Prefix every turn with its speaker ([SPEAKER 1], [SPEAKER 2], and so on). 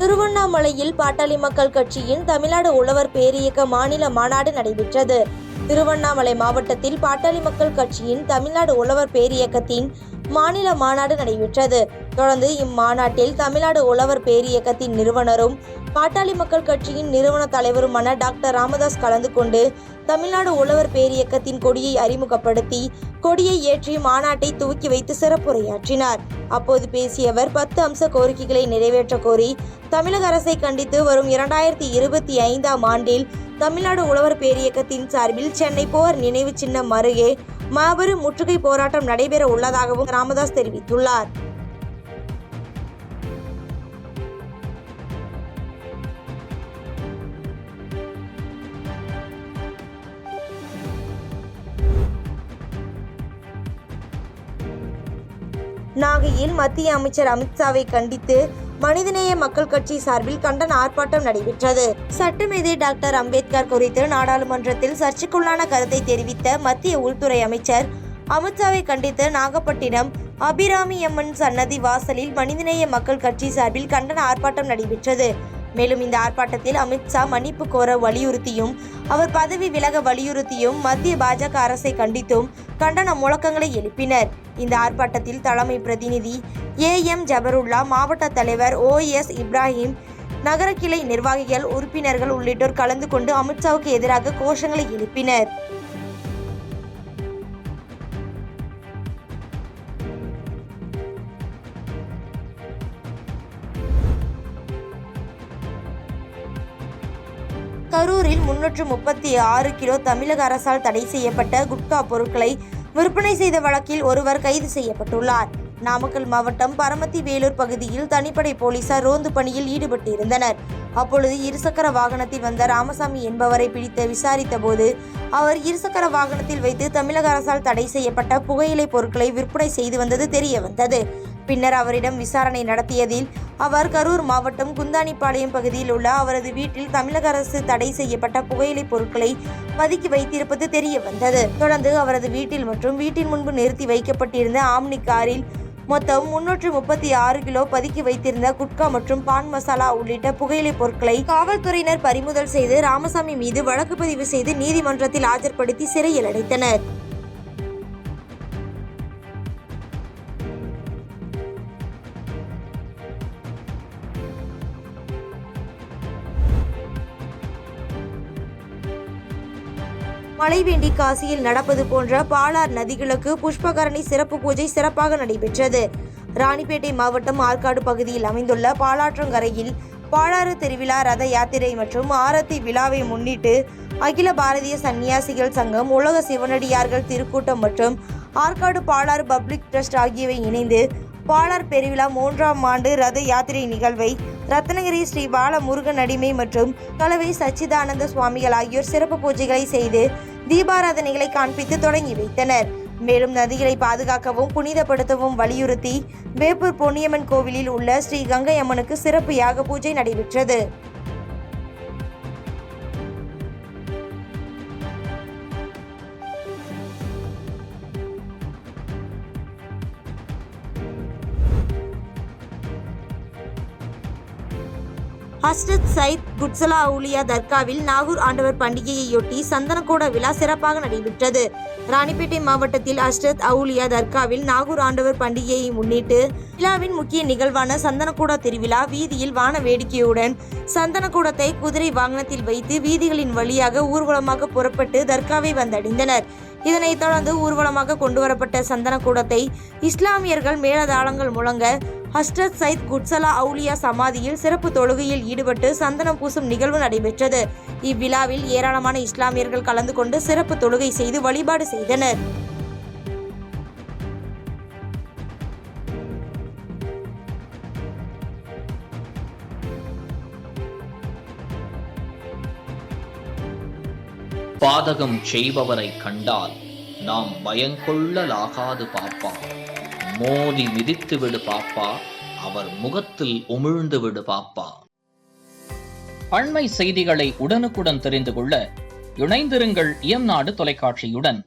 [SPEAKER 1] திருவண்ணாமலையில் பாட்டாளி மக்கள் கட்சியின் தமிழ்நாடு உழவர் பேரியக்க மாநில மாநாடு நடைபெற்றது. திருவண்ணாமலை மாவட்டத்தில் பாட்டாளி மக்கள் கட்சியின் தமிழ்நாடு உழவர் பேரியக்கத்தின் மாநில மாநாடு நடைபெற்றது. தொடர்ந்து இம்மாநாட்டில் தமிழ்நாடு உழவர் பேரியக்கத்தின் நிறுவனரும் பாட்டாளி மக்கள் கட்சியின் நிறுவன தலைவருமான டாக்டர் ராமதாஸ் கலந்து கொண்டு தமிழ்நாடு உழவர் பேரியக்கத்தின் கொடியை அறிமுகப்படுத்தி கொடியை ஏற்றி மாநாட்டை துவக்கி வைத்து சிறப்புரையாற்றினார். அப்போது பேசிய அவர் 10 அம்ச கோரிக்கைகளை நிறைவேற்ற கோரி தமிழக அரசை கண்டித்து வரும் 2025ஆம் ஆண்டில் தமிழ்நாடு உழவர் பேரியக்கத்தின் சார்பில் சென்னை போர் நினைவு சின்னம் அருகே மாபெரும் முற்றுகை போராட்டம் நடைபெற உள்ளதாகவும் ராமதாஸ் தெரிவித்துள்ளார். நாகையில் மத்திய அமைச்சர் அமித்ஷாவை கண்டித்து மனிதநேய மக்கள் கட்சி சார்பில் கண்டன ஆர்ப்பாட்டம் நடைபெற்றது. சட்டமேதை டாக்டர் அம்பேத்கர் குறித்து நாடாளுமன்றத்தில் சர்ச்சைக்குள்ளான கருத்தை தெரிவித்த மத்திய உள்துறை அமைச்சர் அமித்ஷாவை கண்டித்து நாகப்பட்டினம் அபிராமி அம்மன் சன்னதி வாசலில் மனிதநேய மக்கள் கட்சி சார்பில் கண்டன ஆர்ப்பாட்டம் நடைபெற்றது. மேலும் இந்த ஆர்ப்பாட்டத்தில் அமித்ஷா மன்னிப்பு கோர வலியுறுத்தியும் அவர் பதவி விலக வலியுறுத்தியும் மத்திய பாஜக அரசை கண்டித்தும் கண்டன முழக்கங்களை எழுப்பினர். இந்த ஆர்ப்பாட்டத்தில் தலைமை பிரதிநிதி AM ஜபருல்லா, மாவட்ட தலைவர் OS இப்ராஹிம், நகர கிளை நிர்வாகிகள், உறுப்பினர்கள் உள்ளிட்டோர் கலந்து கொண்டு அமித்ஷாவுக்கு எதிராக கோஷங்களை எழுப்பினர். கரூரில் 336 கிலோ தமிழக அரசால் தடை செய்யப்பட்ட குட்கா பொருட்களை விற்பனை செய்த வழக்கில் ஒருவர் கைது செய்யப்பட்டுள்ளார். நாமக்கல் மாவட்டம் பரமத்தி வேலூர் பகுதியில் தனிப்படை போலீசார் ரோந்து பணியில் ஈடுபட்டிருந்தனர். அப்பொழுது இருசக்கர வாகனத்தில் வந்த ராமசாமி என்பவரை பிடித்து விசாரித்த போது அவர் இருசக்கர வாகனத்தில் வைத்து தமிழக அரசால் தடை செய்யப்பட்ட புகையிலை பொருட்களை விற்பனை செய்து வந்தது தெரிய வந்தது. பின்னர் அவரிடம் விசாரணை நடத்தியதில் அவர் கரூர் மாவட்டம் குந்தாணிப்பாளையம் பகுதியில் உள்ள அவரது வீட்டில் தமிழக அரசு தடை செய்யப்பட்ட புகையிலை பொருட்களை பதுக்கி வைத்திருப்பது தெரிய வந்தது. தொடர்ந்து அவரது வீட்டில் மற்றும் வீட்டின் முன்பு நிறுத்தி வைக்கப்பட்டிருந்த ஆம்னி காரில் மொத்தம் 336 கிலோ பதுக்கி வைத்திருந்த குட்கா மற்றும் பான் மசாலா உள்ளிட்ட புகையிலை பொருட்களை காவல்துறையினர் பறிமுதல் செய்து ராமசாமி மீது வழக்கு பதிவு செய்து நீதிமன்றத்தில் ஆஜர்படுத்தி சிறையில் அடைத்தனர். மழை வேண்டி காசியில் நடப்பது போன்ற பாலார் நதிகளுக்கு புஷ்பகரணி சிறப்பு பூஜை சிறப்பாக நடைபெற்றது. ராணிப்பேட்டை மாவட்டம் ஆற்காடு பகுதியில் அமைந்துள்ள பாலாற்றங்கரையில் பாலாறு திருவிழா, ரத யாத்திரை மற்றும் ஆரத்தி விழாவை முன்னிட்டு அகில பாரதிய சன்னியாசிகள் சங்கம், உலக சிவனடியார்கள் திருக்கூட்டம் மற்றும் ஆற்காடு பாலாறு பப்ளிக் ட்ரஸ்ட் ஆகியவை இணைந்து பாலார் பெருவிழா 3ஆம் ஆண்டு ரத யாத்திரை நிகழ்வை ரத்னகிரி ஸ்ரீ பால முருகன் அடிமை மற்றும் கலவை சச்சிதானந்த சுவாமிகள் ஆகியோர் சிறப்பு பூஜைகளை செய்து தீபாராதனைகளை காண்பித்து தொடங்கி வைத்தனர். மேலும் நதிகளை பாதுகாக்கவும் புனிதப்படுத்தவும் வலியுறுத்தி வேப்பூர் பொன்னியம்மன் கோவிலில் உள்ள ஸ்ரீ கங்கை அம்மனுக்கு சிறப்பு யாக பூஜை நடைபெற்றது. ஹஸ்ரத் சையத் குட்சலா அவுலியா தர்காவில் நாகூர் ஆண்டவர் பண்டிகையையொட்டி சந்தனக்கூட விழா சிறப்பாக நடைபெற்றது. ராணிப்பேட்டை மாவட்டத்தில் ஹஸ்ரத் அவுலியா தர்காவில் நாகூர் ஆண்டவர் பண்டிகையை முன்னிட்டு விழாவின் முக்கிய நிகழ்வான சந்தனக்கூட திருவிழா வீதியில் வான வேடிக்கையுடன் சந்தனக்கூடத்தை குதிரை வாகனத்தில் வைத்து வீதிகளின் வழியாக ஊர்வலமாக புறப்பட்டு தர்காவை வந்தடைந்தனர். இதனைத் தொடர்ந்து ஊர்வலமாக கொண்டுவரப்பட்ட சந்தனக்கூடத்தை இஸ்லாமியர்கள் மேளதாளங்கள் முழங்க ஹஸ்ரத் சையத் குட்சலா அவுலியா சமாதியில் சிறப்பு தொழுகையில் ஈடுபட்டு சந்தனம் பூசும் நிகழ்வு நடைபெற்றது. இவ்விழாவில் ஏராளமான இஸ்லாமியர்கள் கலந்து கொண்டு சிறப்பு தொழுகை செய்து வழிபாடு செய்தனர்.
[SPEAKER 2] பாதகம் செய்பவரை கண்டால் நாம் பயங்கொள்ளலாகாது பாப்பா. மோதி மிதித்து விடு பாப்பா, அவர் முகத்தில் உமிழ்ந்து விடு பாப்பா. அண்மை செய்திகளை உடனுக்குடன் தெரிந்து கொள்ள இணைந்திருங்கள் இயம்நாடு தொலைக்காட்சியுடன்.